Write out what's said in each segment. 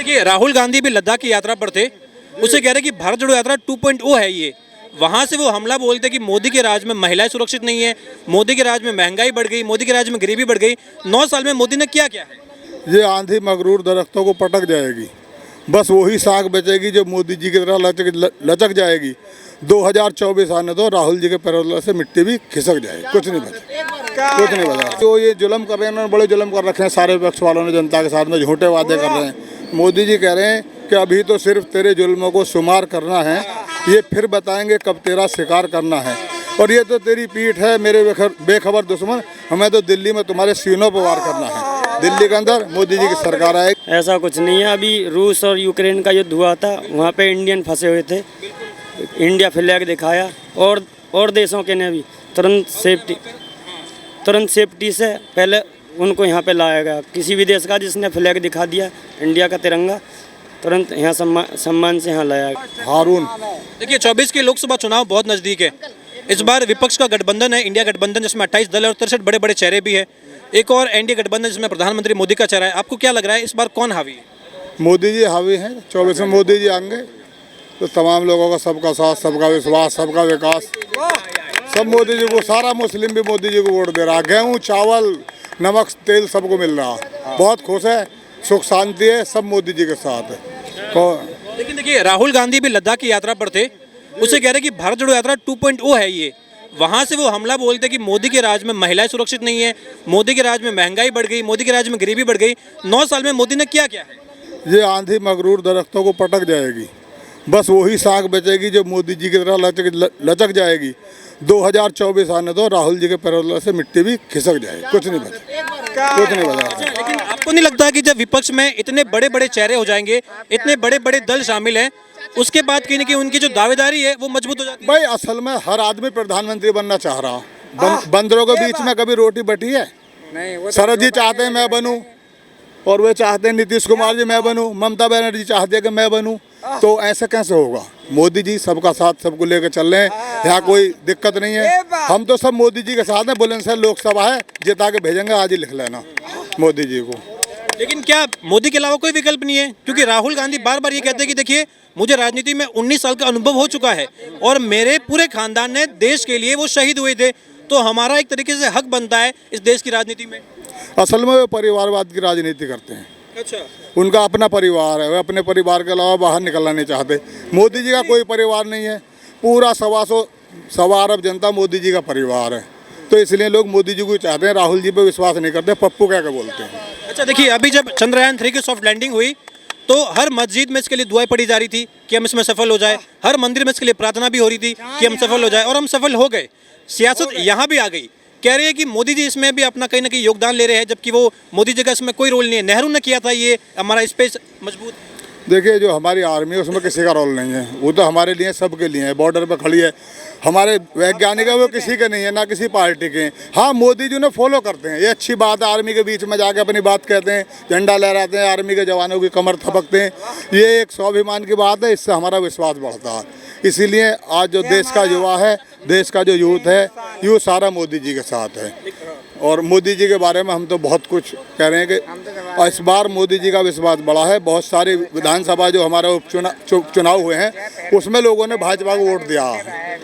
देखिए राहुल गांधी भी लद्दाख की यात्रा पर थे, उससे कह रहे कि भारत जोड़ो यात्रा 2.0 है ये। वहाँ से वो हमला बोलते कि मोदी के राज में महिलाएं सुरक्षित नहीं है, मोदी के राज में महंगाई बढ़ गई, मोदी के राज में गरीबी बढ़ गई। 9 साल में मोदी ने क्या क्या है? ये आंधी मगरूर दरख्तों को पटक जाएगी, बस वही साख बचेगी जो मोदी जी की तरह लचक जाएगी। 2024 आने दो, राहुल जी के पैरों से मिट्टी भी खिसक जाएगी, कुछ नहीं बचा, कुछ नहीं बचा। तो ये जुल्म कर रहे हैं, उन्होंने बड़े जुल्म कर रखे हैं सारे विपक्ष वालों ने, जनता के साथ में झूठे वादे कर रहे हैं। मोदी जी कह रहे हैं कि अभी तो सिर्फ तेरे जुल्मों को शुमार करना है, ये फिर बताएंगे कब तेरा शिकार करना है। और ये तो तेरी पीठ है मेरे बेखबर दुश्मन, हमें तो दिल्ली में तुम्हारे सीनों पर वार करना है। दिल्ली के अंदर मोदी जी की सरकार आएगी। ऐसा कुछ नहीं है। अभी रूस और यूक्रेन का युद्ध हुआ था, वहाँ पे इंडियन फंसे हुए थे, इंडिया फ्लैग दिखाया और देशों के ने भी तुरंत सेफ्टी से पहले उनको यहाँ पे लाया गया। किसी भी देश का जिसने फ्लैग दिखा दिया इंडिया का तिरंगा, तुरंत यहाँ सम्मान से यहाँ लाया गया। हारून, देखिए 24 के लोकसभा चुनाव बहुत नज़दीक है। इस बार विपक्ष का गठबंधन है, इंडिया गठबंधन, जिसमें 28 दल और 63 बड़े बड़े चेहरे भी है। एक और एनडीए गठबंधन जिसमें प्रधानमंत्री मोदी का चेहरा है। आपको क्या लग रहा है इस बार कौन हावी है? मोदी जी हावी हैं। 24 में मोदी जी आएंगे तो तमाम लोगों का सबका साथ, सबका विश्वास, सबका विकास, सब मोदी जी को। सारा मुस्लिम भी मोदी जी को वोट दे रहा। गेहूँ, चावल, नमक, तेल सबको मिल रहा, बहुत खुश है, सुख शांति है, सब मोदी जी के साथ है। लेकिन देखिए राहुल गांधी भी लद्दाख की यात्रा पर थे, उससे कह रहे कि भारत जोड़ो यात्रा 2.0 है ये। वहाँ से वो हमला बोलते कि मोदी के राज में महिलाएं सुरक्षित नहीं है, मोदी के राज में महंगाई बढ़ गई, मोदी के राज में गरीबी बढ़ गई। 9 साल में मोदी ने क्या क्या है? ये आंधी मगरूर दरख्तों को पटक जाएगी, बस वही साख बचेगी जो मोदी जी की तरह लचक जाएगी। 2024 आने दो, राहुल जी के पैरों से मिट्टी भी खिसक जाएगी, कुछ नहीं बचा, कुछ नहीं बचा। लेकिन आपको नहीं लगता कि जब विपक्ष में इतने बड़े बड़े चेहरे हो जाएंगे, इतने बड़े बड़े दल शामिल हैं, उसके बाद कहीं ना कहीं उनकी जो दावेदारी है वो मजबूत हो जाती है? भाई असल में हर आदमी प्रधानमंत्री बनना चाह रहा। बंदरों के बीच में कभी रोटी बटी है? शरद जी चाहते हैं मैं बनूं, और वे चाहते हैं नीतीश कुमार जी मैं बनूं, ममता बनर्जी चाहते हैं कि मैं बनूं, तो ऐसे कैसे होगा? मोदी जी सबका साथ, सबको लेकर चल रहे हैं, यहाँ कोई दिक्कत नहीं है। हम तो सब मोदी जी के साथ हैं। बुलंदशहर लोकसभा है, जिता के भेजेंगे, आज ही लिख लेना मोदी जी को। लेकिन क्या मोदी के अलावा कोई विकल्प नहीं है? क्योंकि राहुल गांधी बार बार ये कहते हैं कि देखिए मुझे राजनीति में 19 साल का अनुभव हो चुका है और मेरे पूरे खानदान ने देश के लिए वो शहीद हुए थे, तो हमारा एक तरीके से हक बनता है इस देश की राजनीति में। असल में वे परिवारवाद की राजनीति करते हैं। अच्छा, उनका अपना परिवार है, वे अपने परिवार के अलावा बाहर निकलना नहीं चाहते। मोदी जी का कोई परिवार नहीं है, पूरा 125 अरब जनता मोदी जी का परिवार है, तो इसलिए लोग मोदी जी को चाहते हैं, राहुल जी पे विश्वास नहीं करते। पप्पू क्या बोलते हैं। अच्छा देखिए अभी जब चंद्रयान 3 की सॉफ्ट लैंडिंग हुई तो हर मस्जिद में इसके लिए दुआएं पड़ी जा रही थी कि हम इसमें सफल हो जाए, हर मंदिर में इसके लिए प्रार्थना भी हो रही थी कि हम सफल हो जाए, और हम सफल हो गए। सियासत यहाँ भी आ गई, कह रही है कि मोदी जी इसमें भी अपना कहीं ना कहीं योगदान ले रहे हैं, जबकि वो मोदी जी का इसमें कोई रोल नहीं है। नेहरू ने किया था ये हमारा स्पेस मजबूत। देखिए जो हमारी आर्मी है उसमें किसी का रोल नहीं है, वो तो हमारे लिए सबके लिए है। बॉर्डर पे खड़ी है, हमारे वैज्ञानिक है वो किसी के नहीं है, ना किसी पार्टी के। हाँ मोदी जी ने फॉलो करते हैं, ये अच्छी बात है। आर्मी के बीच में जाके अपनी बात कहते हैं, झंडा लहराते हैं, आर्मी के जवानों की कमर थपकते हैं, ये एक स्वाभिमान की बात है, इससे हमारा विश्वास बढ़ता है। इसीलिए आज जो देश का युवा है, देश का जो यूथ है, ये सारा मोदी जी के साथ है। और मोदी जी के बारे में हम तो बहुत कुछ कह रहे हैं कि इस बार मोदी जी का विश्वास बढ़ा है। बहुत सारी विधानसभा जो हमारे चुनाव हुए हैं उसमें लोगों ने भाजपा को वोट दिया है।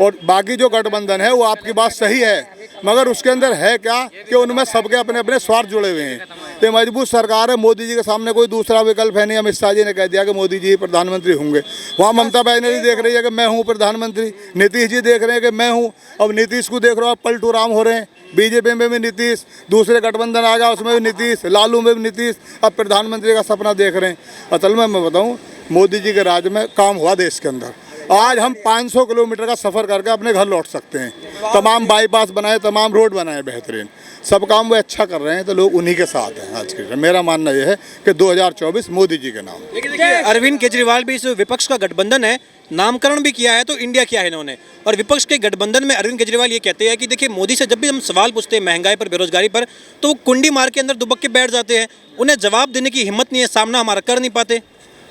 और बाकी जो गठबंधन है वो आपकी बात सही है, मगर उसके अंदर है क्या कि उनमें सबके अपने अपने स्वार्थ जुड़े हुए हैं। ये मजबूत सरकार है, मोदी जी के सामने कोई दूसरा विकल्प है नहीं। अमित शाह जी ने कह दिया कि मोदी जी प्रधानमंत्री होंगे, वहाँ ममता बनर्जी देख रही है कि मैं हूँ प्रधानमंत्री, नीतीश जी देख रहे हैं कि मैं हूँ। अब नीतीश को देख रहे हो, अब पलटू राम हो रहे हैं। बीजेपी में भी नीतीश, दूसरे गठबंधन आ गया उसमें भी नीतीश, लालू में भी नीतीश, अब प्रधानमंत्री का सपना देख रहे हैं। असल में मैं बताऊँ, मोदी जी के राज में काम हुआ देश के अंदर। आज हम 500 किलोमीटर का सफ़र करके अपने घर लौट सकते हैं। तमाम बाईपास बनाए, तमाम रोड बनाए बेहतरीन, सब काम वो अच्छा कर रहे हैं, तो लोग उन्हीं के साथ हैं आज के। मेरा मानना यह है कि 2024 मोदी जी के नाम। लेकिन देखिए अरविंद केजरीवाल भी इस विपक्ष का गठबंधन है, नामकरण भी किया है तो इंडिया किया है इन्होंने। और विपक्ष के गठबंधन में अरविंद केजरीवाल ये कहते हैं कि देखिए मोदी से जब भी हम सवाल पूछते हैं महंगाई पर, बेरोजगारी पर, तो वो कुंडी मार के अंदर दुबक के बैठ जाते हैं, उन्हें जवाब देने की हिम्मत नहीं है, सामना हमारा कर नहीं पाते।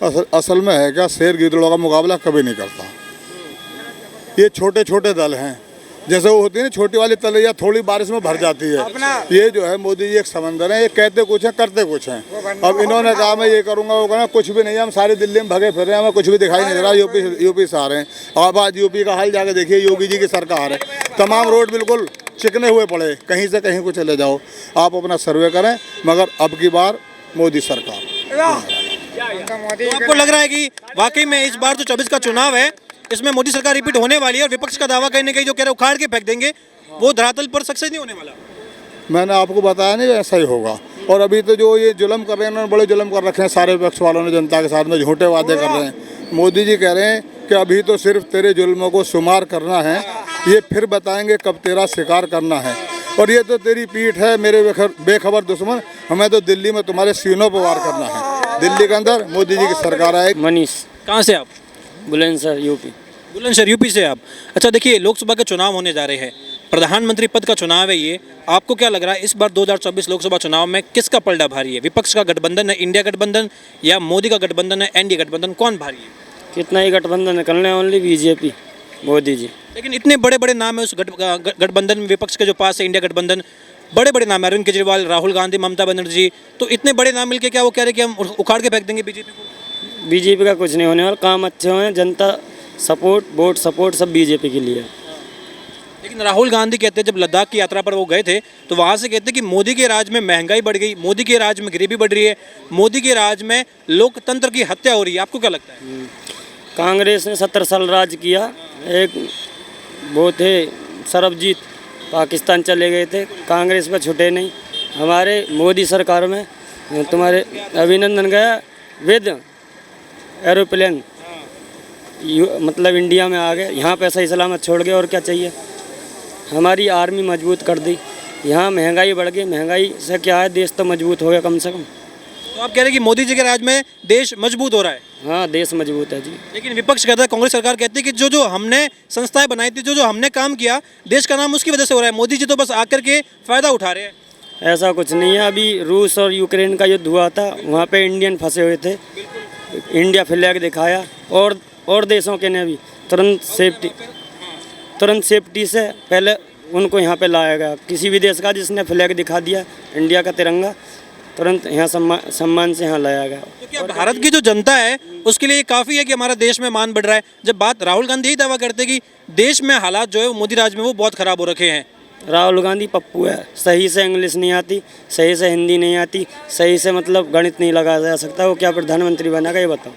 असल में है क्या, शेर गिदड़ों का मुकाबला कभी नहीं करता। ये छोटे छोटे दल हैं, जैसे वो होती है ना छोटी वाली तलैया, थोड़ी बारिश में भर जाती है। ये जो है मोदी जी एक समंदर है, ये कहते कुछ है करते कुछ हैं। अब इन्होंने कहा मैं ये करूँगा वो करूँगा, कुछ भी नहीं है। हम सारी दिल्ली में भगे फिर रहे हैं, हमें कुछ भी दिखाई नहीं दे रहा। यूपी से आ रहे हैं। अब आज यूपी का हाल जाके देखिए, योगी जी की सरकार है, तमाम रोड बिल्कुल चिकने हुए पड़े, कहीं से कहीं को चले जाओ। आप अपना सर्वे करें, मगर अब की बार मोदी सरकार। तो आपको लग रहा है कि वाकई में इस बार जो 24 का चुनाव है इसमें मोदी सरकार रिपीट होने वाली है, और विपक्ष का दावा कहीं ना कहीं जो कह रहे उखाड़ के फेंक देंगे वो धरातल पर सक्सेस नहीं होने वाला? मैंने आपको बताया नहीं, ऐसा ही होगा। और अभी तो जो ये जुल्म कर रहे हैं, उन्होंने बड़े जुल्म कर रखे हैं सारे विपक्ष वालों ने, जनता के साथ में झूठे वादे कर रहे हैं। मोदी जी कह रहे हैं कि अभी तो सिर्फ तेरे जुल्मों को शुमार करना है, ये फिर बताएंगे कब तेरा शिकार करना है। और ये तो तेरी पीठ है मेरे बेखबर दुश्मन, हमें तो दिल्ली में तुम्हारे सीनों पर वार करना है। दिल्ली के अंदर मोदी जी की सरकार आए। मनीष कहाँ से आप? बुलंदशहर यूपी। बुलंदशहर यूपी से आप। अच्छा देखिए, लोकसभा के चुनाव होने जा रहे हैं, प्रधानमंत्री पद का चुनाव है ये। आपको क्या लग रहा है इस बार 2024 लोकसभा चुनाव में किसका पलड़ा भारी है? विपक्ष का गठबंधन है, इंडिया गठबंधन, या मोदी का गठबंधन है, एनडीए गठबंधन, कौन भारी है? कितना ही गठबंधन निकलने, ओनली बीजेपी मोदी जी। लेकिन इतने बड़े बड़े नाम है उस गठबंधन में, विपक्ष के जो पास है इंडिया गठबंधन, बड़े बड़े नाम है, अरविंद केजरीवाल, राहुल गांधी, ममता बनर्जी, तो इतने बड़े नाम मिलके क्या वो कह रहे कि हम उखाड़ के फेंक देंगे बीजेपी को? बीजेपी का कुछ नहीं होने वाला, काम अच्छे हुए हैं, जनता सपोर्ट, वोट सपोर्ट सब बीजेपी के लिए है। लेकिन राहुल गांधी कहते हैं जब लद्दाख की यात्रा पर वो गए थे तो वहाँ से कहते हैं कि मोदी के राज में महंगाई बढ़ गई, मोदी के राज में गरीबी बढ़ रही है, मोदी के राज में लोकतंत्र की हत्या हो रही है। आपको क्या लगता है? कांग्रेस ने 70 साल राज किया। एक वो थे सरबजीत, पाकिस्तान चले गए थे, कांग्रेस पे छुटे नहीं। हमारे मोदी सरकार में तुम्हारे अभिनंदन गया विद एरोप्लेन, मतलब इंडिया में आ गए, यहाँ पे सही सलामत छोड़ गए, और क्या चाहिए। हमारी आर्मी मजबूत कर दी, यहाँ महंगाई बढ़ गई, महंगाई से क्या है, देश तो मजबूत हो गया कम से कम। तो आप कह रहे हैं कि मोदी जी के राज में देश मजबूत हो रहा है? हाँ, देश मजबूत है जी। लेकिन विपक्ष कहता है, कांग्रेस सरकार कहती है कि जो जो हमने संस्थाएं बनाई थी, जो जो हमने काम किया, देश का नाम उसकी वजह से हो रहा है, मोदी जी तो बस आकर के फायदा उठा रहे हैं। ऐसा कुछ नहीं है। अभी रूस और यूक्रेन का युद्ध हुआ था, वहाँ पे इंडियन फंसे हुए थे, इंडिया फ्लैग दिखाया, और देशों के ने भी तुरंत सेफ्टी से पहले उनको यहाँ पे लाया गया। किसी भी देश का जिसने फ्लैग दिखा दिया इंडिया का तिरंगा, तुरंत यहाँ सम्मान से यहाँ लाया गया। तो क्या भारत की जो जनता है उसके लिए ये काफ़ी है कि हमारा देश में मान बढ़ रहा है? जब बात राहुल गांधी यही दावा करते हैं कि देश में हालात जो है वो मोदी राज में वो बहुत ख़राब हो रखे हैं। राहुल गांधी पप्पू है, सही से इंग्लिश नहीं आती, सही से हिंदी नहीं आती, सही से मतलब गणित नहीं लगाया जा सकता, वो क्या प्रधानमंत्री बनेगा ये बताओ।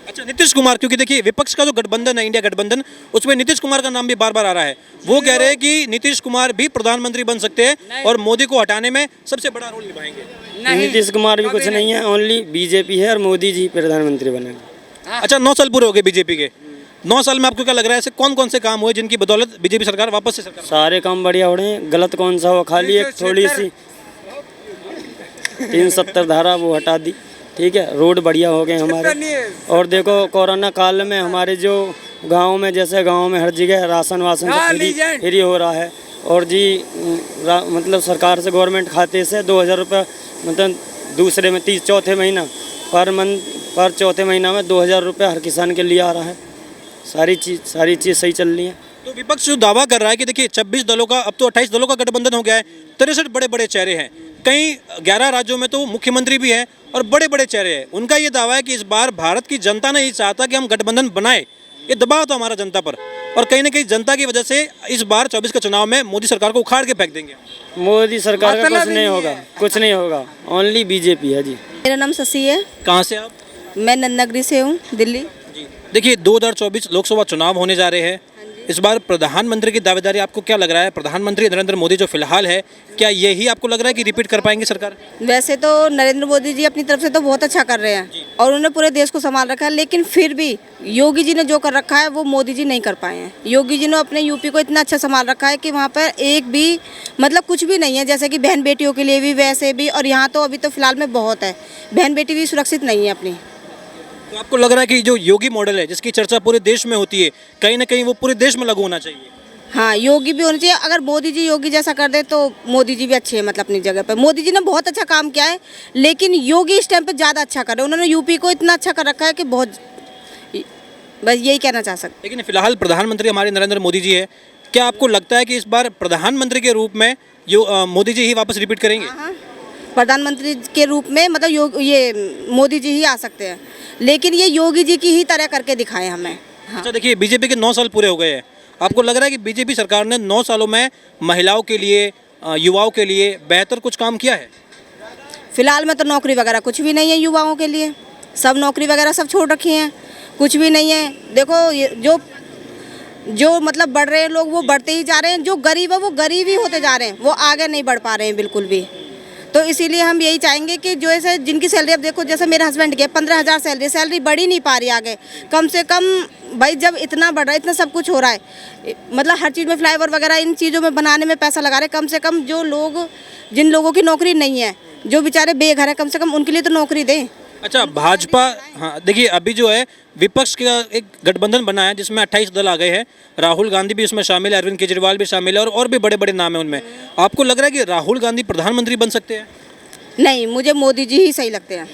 अच्छा, नीतीश कुमार, क्योंकि देखिए विपक्ष का जो गठबंधन है इंडिया गठबंधन, उसमें नीतीश कुमार का नाम भी बार बार आ रहा है। वो कह रहे हैं कि नीतीश कुमार भी प्रधानमंत्री बन सकते हैं और मोदी को हटाने में सबसे बड़ा रोल निभाएंगे। नीतीश कुमार भी कुछ नहीं है, ओनली बीजेपी है और मोदी जी प्रधानमंत्री बनेंगे। अच्छा, 9 साल पूरे हो गए बीजेपी के। 9 साल में आपको क्या लग रहा है ऐसे कौन कौन से काम हुए जिनकी बदौलत बीजेपी सरकार वापस से सरकार? सारे काम बढ़िया हो रहे हैं, गलत कौन सा हुआ? खाली एक थोड़ी सी 370 धारा वो हटा दी, ठीक है। रोड बढ़िया हो गए हमारे। और देखो कोरोना काल में हमारे जो गांव में, जैसे गांव में हर जगह राशन वासन फ्री हो रहा है। और जी मतलब सरकार से गवर्नमेंट खाते से 2000 रुपये, मतलब दूसरे में चौथे महीना पर चौथे महीना में 2000 रुपये हर किसान के लिए आ रहा है। सारी चीज़ सही चल रही है। तो विपक्ष जो दावा कर रहा है कि देखिए 26 दलों का, अब तो 28 दलों का गठबंधन हो गया है, 63 बड़े बड़े चेहरे हैं, कई 11 राज्यों में तो मुख्यमंत्री भी हैं और बड़े बड़े चेहरे हैं। उनका ये दावा है कि इस बार भारत की जनता ने ही चाहता कि हम गठबंधन बनाए, ये दबाव था हमारा जनता पर, और कहीं ना कहीं जनता की वजह से इस बार 24 के चुनाव में मोदी सरकार को उखाड़ के फेंक देंगे। मोदी सरकार का कुछ नहीं होगा, ओनली बीजेपी है जी। मेरा नाम शशि है। कहाँ से आप? मैं नन्नागिरी से हूँ, दिल्ली। देखिए 2024 लोकसभा चुनाव होने जा रहे हैं, इस बार प्रधानमंत्री की दावेदारी आपको क्या लग रहा है? प्रधानमंत्री नरेंद्र मोदी जो फिलहाल है, क्या यही आपको लग रहा है कि रिपीट कर पाएंगे सरकार? वैसे तो नरेंद्र मोदी जी अपनी तरफ से तो बहुत अच्छा कर रहे हैं और उन्होंने पूरे देश को संभाल रखा है, लेकिन फिर भी योगी जी ने जो कर रखा है वो मोदी जी नहीं कर पाए हैं। योगी जी ने अपने यूपी को इतना अच्छा संभाल रखा है कि वहाँ पर एक भी मतलब कुछ भी नहीं है, जैसे कि बहन बेटियों के लिए भी वैसे भी, और यहाँ तो अभी तो फिलहाल में बहुत है, बहन बेटी भी सुरक्षित नहीं है अपनी। तो आपको लग रहा है कि जो योगी मॉडल है जिसकी चर्चा पूरे देश में होती है, कहीं ना कहीं वो पूरे देश में लागू होना चाहिए? हाँ, योगी भी होना चाहिए। अगर मोदी जी योगी जैसा कर दे तो मोदी जी भी अच्छे हैं, मतलब अपनी जगह पर मोदी जी ने बहुत अच्छा काम किया है, लेकिन योगी इस टाइम पे ज़्यादा अच्छा कर रहे हैं। उन्होंने यूपी को इतना अच्छा कर रखा है कि बहुत, बस यही कहना चाह सकते। लेकिन फिलहाल प्रधानमंत्री हमारे नरेंद्र मोदी जी है, क्या आपको लगता है कि इस बार प्रधानमंत्री के रूप में मोदी जी ही वापस रिपीट करेंगे? हाँ, प्रधानमंत्री के रूप में मतलब ये मोदी जी ही आ सकते हैं, लेकिन ये योगी जी की ही तरह करके दिखाएं हमें। हाँ। अच्छा देखिए, बीजेपी के 9 साल पूरे हो गए हैं, आपको लग रहा है कि बीजेपी सरकार ने 9 सालों में महिलाओं के लिए, युवाओं के लिए बेहतर कुछ काम किया है? फिलहाल में तो नौकरी वगैरह कुछ भी नहीं है युवाओं के लिए, सब नौकरी वगैरह सब छोड़ रखी हैं, कुछ भी नहीं है। देखो जो मतलब बढ़ रहे हैं लोग वो बढ़ते ही जा रहे हैं, जो गरीब है वो गरीब ही होते जा रहे हैं, वो आगे नहीं बढ़ पा रहे हैं बिल्कुल भी। तो इसीलिए हम यही चाहेंगे कि जो ऐसे जिनकी सैलरी, अब देखो जैसे मेरे हस्बैंड की 15,000 सैलरी बढ़ ही नहीं पा रही आगे, कम से कम भाई जब इतना बढ़ रहा है, इतना सब कुछ हो रहा है, मतलब हर चीज़ में फ्लाईओवर वगैरह इन चीज़ों में बनाने में पैसा लगा रहे, कम से कम जो लोग जिन लोगों की नौकरी नहीं है, जो बेचारे बेघर हैं, कम से कम उनके लिए तो नौकरी दें। अच्छा भाजपा, हाँ देखिए अभी जो है विपक्ष का एक गठबंधन बना है जिसमें 28 दल आ गए हैं, राहुल गांधी भी उसमें शामिल है, अरविंद केजरीवाल भी शामिल है और भी बड़े बड़े नाम हैं उनमें। आपको लग रहा है कि राहुल गांधी प्रधानमंत्री बन सकते हैं? नहीं, मुझे मोदी जी ही सही लगते हैं,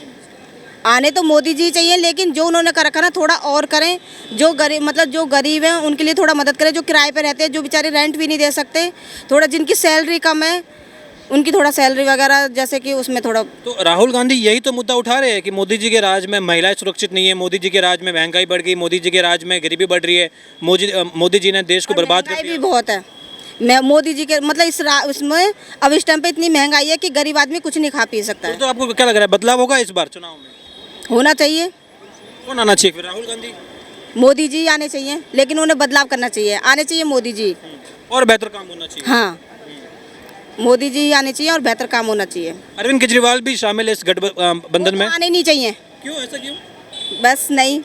आने तो मोदी जी चाहिए, लेकिन जो उन्होंने कर रखा ना थोड़ा और करें, जो गरीब मतलब जो गरीब हैं उनके लिए थोड़ा मदद करें, जो किराए पे रहते हैं, जो बेचारे रेंट भी नहीं दे सकते, थोड़ा जिनकी सैलरी कम है उनकी थोड़ा सैलरी वगैरह जैसे कि उसमें थोड़ा। तो राहुल गांधी यही तो मुद्दा उठा रहे हैं कि मोदी जी के राज में महिलाएं सुरक्षित नहीं है, मोदी जी के राज में महंगाई बढ़ गई, मोदी जी के राज में गरीबी बढ़ रही है, मोदी जी ने देश को बर्बाद कर महंगाई दिया। भी बहुत है, मैं मोदी जी के मतलब उसमें अब इस टाइम पे इतनी महंगाई है कि गरीब आदमी कुछ नहीं खा पी सकता है। तो आपको क्या लग रहा है, बदलाव होगा इस बार चुनाव में? होना चाहिए। कौन आना चाहिए फिर, राहुल गांधी? मोदी जी आने चाहिए, लेकिन उन्हें बदलाव करना चाहिए, आने चाहिए मोदी जी। और बेहतर काम होना चाहिए। हाँ, मोदी जी ही आने चाहिए और बेहतर काम होना चाहिए। अरविंद केजरीवाल भी शामिल है इस गठबंधन में? आने नहीं चाहिए। क्यों, ऐसा क्यों? बस नहीं,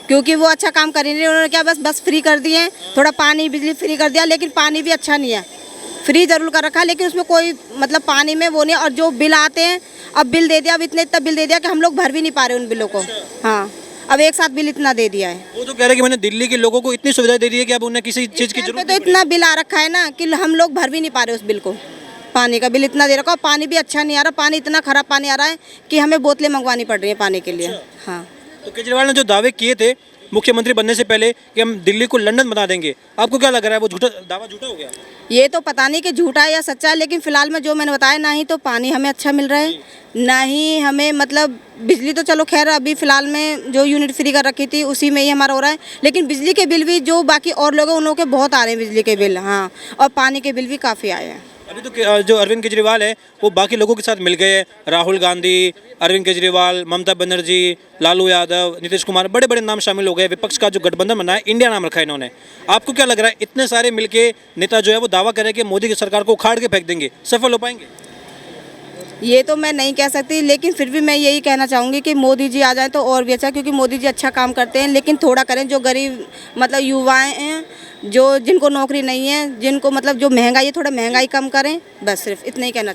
क्योंकि वो अच्छा काम कर ही नहीं, उन्होंने क्या बस फ्री कर दिए, थोड़ा पानी बिजली फ्री कर दिया, लेकिन पानी भी अच्छा नहीं है, फ्री जरूर कर रखा है लेकिन उसमें कोई मतलब पानी में वो नहीं। और जो बिल आते हैं, अब बिल दे दिया, अब इतना बिल दे दिया कि हम लोग भर भी नहीं पा रहे उन बिलों को। हाँ, अब एक साथ बिल इतना दे दिया है। वो तो कह रहे हैं कि मैंने दिल्ली के लोगों को इतनी सुविधा दे दी है कि अब उन्हें किसी चीज़ की जरूरत तो इतना बिल आ रखा है ना कि हम लोग भर भी नहीं पा रहे उस बिल को, पानी का बिल इतना दे रखा, और पानी भी अच्छा नहीं आ रहा, पानी इतना खराब पानी आ रहा है कि हमें बोतलें मंगवानी पड़ रही हैं पानी के लिए। हाँ, तो केजरीवाल ने जो दावे किए थे मुख्यमंत्री बनने से पहले कि हम दिल्ली को लंदन बना देंगे, आपको क्या लग रहा है वो दावा झूठा हो गया? ये तो पता नहीं कि झूठा है या सच्चा है, लेकिन फिलहाल में जो मैंने बताया, ना ही तो पानी हमें अच्छा मिल रहा है, ना ही हमें मतलब बिजली तो चलो खैर अभी फिलहाल में जो यूनिट फ्री कर रखी थी उसी में ही हमारा हो रहा है, लेकिन बिजली के बिल भी जो बाकी और लोग हैं उन लोगों के बहुत आ रहे हैं बिजली के बिल। हाँ, और पानी के बिल भी काफ़ी आए हैं। अभी तो जो अरविंद केजरीवाल है वो बाकी लोगों के साथ मिल गए हैं, राहुल गांधी, अरविंद केजरीवाल, ममता बनर्जी, लालू यादव, नीतीश कुमार, बड़े बड़े नाम शामिल हो गए। विपक्ष का जो गठबंधन बना है, इंडिया नाम रखा है इन्होंने। आपको क्या लग रहा है, इतने सारे मिलके नेता जो है वो दावा कर रहे हैं कि मोदी की सरकार को उखाड़ के फेंक देंगे, सफल हो पाएंगे? ये तो मैं नहीं कह सकती, लेकिन फिर भी मैं यही कहना चाहूँगी कि मोदी जी आ जाएं तो और भी अच्छा, क्योंकि मोदी जी अच्छा काम करते हैं, लेकिन थोड़ा करें जो गरीब मतलब युवाएं हैं, जो जिनको नौकरी नहीं है, जिनको मतलब जो महंगाई है, थोड़ा महंगाई कम करें, बस सिर्फ इतना ही कहना चाहूँगी।